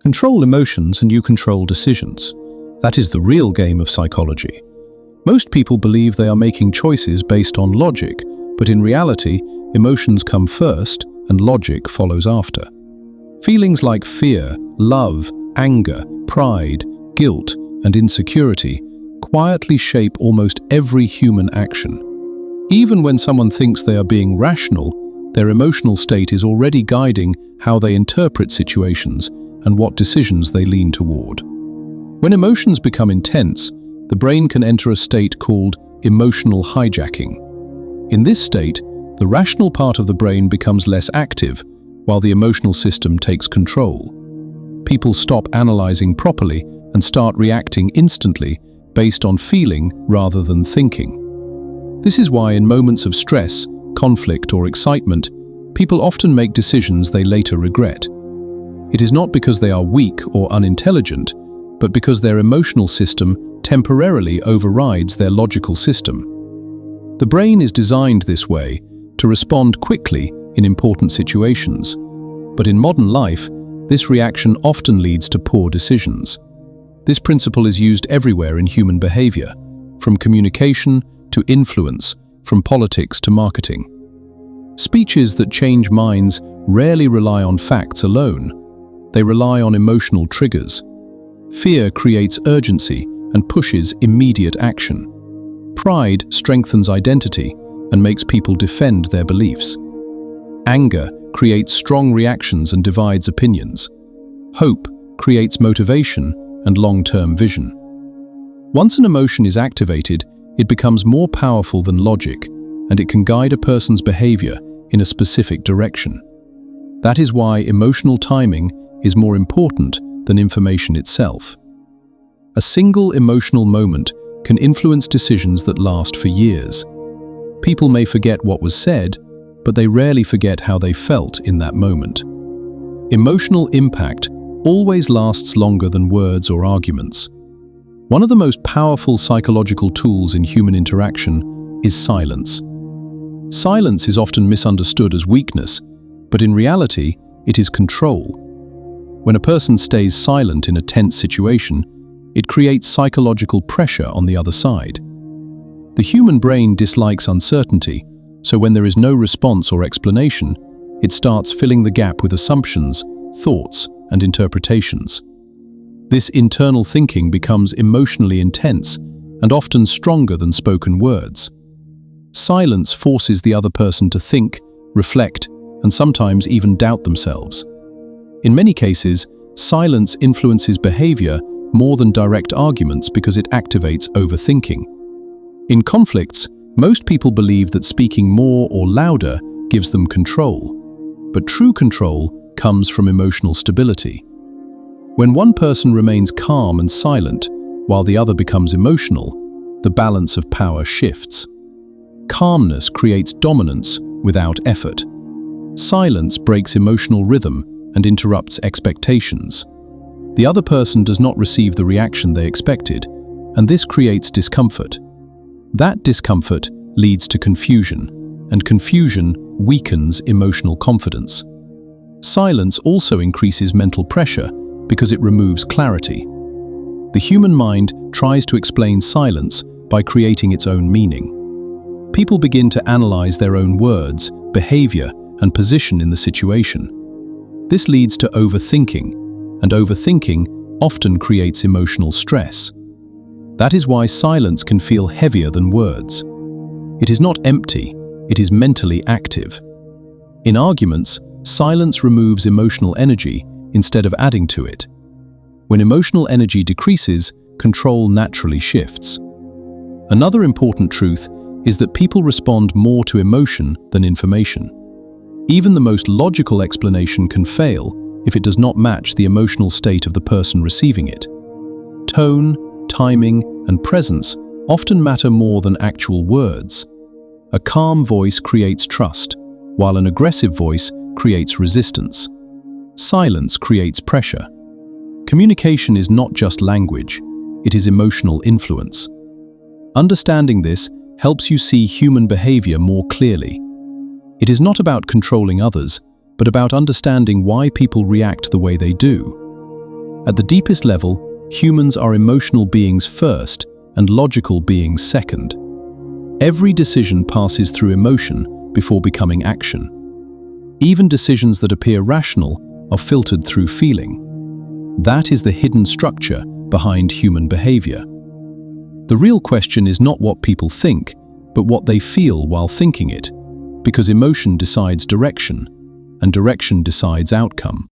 Control emotions and you control decisions. That is the real game of psychology. Most people believe they are making choices based on logic, but in reality, emotions come first and logic follows after. Feelings like fear, love, anger, pride, guilt, and insecurity quietly shape almost every human action. Even when someone thinks they are being rational, their emotional state is already guiding how they interpret situations and what decisions they lean toward. When emotions become intense, the brain can enter a state called emotional hijacking. In this state, the rational part of the brain becomes less active, while the emotional system takes control. People stop analyzing properly and start reacting instantly based on feeling rather than thinking. This is why in moments of stress, conflict, or excitement, people often make decisions they later regret. It is not because they are weak or unintelligent, but because their emotional system temporarily overrides their logical system. The brain is designed this way to respond quickly in important situations, but in modern life, this reaction often leads to poor decisions. This principle is used everywhere in human behavior, from communication to influence, from politics to marketing. Speeches that change minds rarely rely on facts alone. They rely on emotional triggers. Fear creates urgency and pushes immediate action. Pride strengthens identity and makes people defend their beliefs. Anger creates strong reactions and divides opinions. Hope creates motivation and long-term vision. Once an emotion is activated, it becomes more powerful than logic, and it can guide a person's behavior in a specific direction. That is why emotional timing is more important than information itself. A single emotional moment can influence decisions that last for years. People may forget what was said, but they rarely forget how they felt in that moment. Emotional impact always lasts longer than words or arguments. One of the most powerful psychological tools in human interaction is silence. Silence is often misunderstood as weakness, but in reality, it is control. When a person stays silent in a tense situation, it creates psychological pressure on the other side. The human brain dislikes uncertainty, so when there is no response or explanation, it starts filling the gap with assumptions, thoughts, and interpretations. This internal thinking becomes emotionally intense and often stronger than spoken words. Silence forces the other person to think, reflect, and sometimes even doubt themselves. In many cases, silence influences behavior more than direct arguments because it activates overthinking. In conflicts, most people believe that speaking more or louder gives them control, but true control comes from emotional stability. When one person remains calm and silent while the other becomes emotional, the balance of power shifts. Calmness creates dominance without effort. Silence breaks emotional rhythm and interrupts expectations. The other person does not receive the reaction they expected, and this creates discomfort. That discomfort leads to confusion, and confusion weakens emotional confidence. Silence also increases mental pressure because it removes clarity. The human mind tries to explain silence by creating its own meaning. People begin to analyze their own words, behavior, and position in the situation. This leads to overthinking, and overthinking often creates emotional stress. That is why silence can feel heavier than words. It is not empty, it is mentally active. In arguments, silence removes emotional energy instead of adding to it. When emotional energy decreases, control naturally shifts. Another important truth is that people respond more to emotion than information. Even the most logical explanation can fail if it does not match the emotional state of the person receiving it. Tone, timing, and presence often matter more than actual words. A calm voice creates trust, while an aggressive voice creates resistance. Silence creates pressure. Communication is not just language, it is emotional influence. Understanding this helps you see human behavior more clearly. It is not about controlling others, but about understanding why people react the way they do. At the deepest level, humans are emotional beings first and logical beings second. Every decision passes through emotion before becoming action. Even decisions that appear rational are filtered through feeling. That is the hidden structure behind human behavior. The real question is not what people think, but what they feel while thinking it, because emotion decides direction, and direction decides outcome.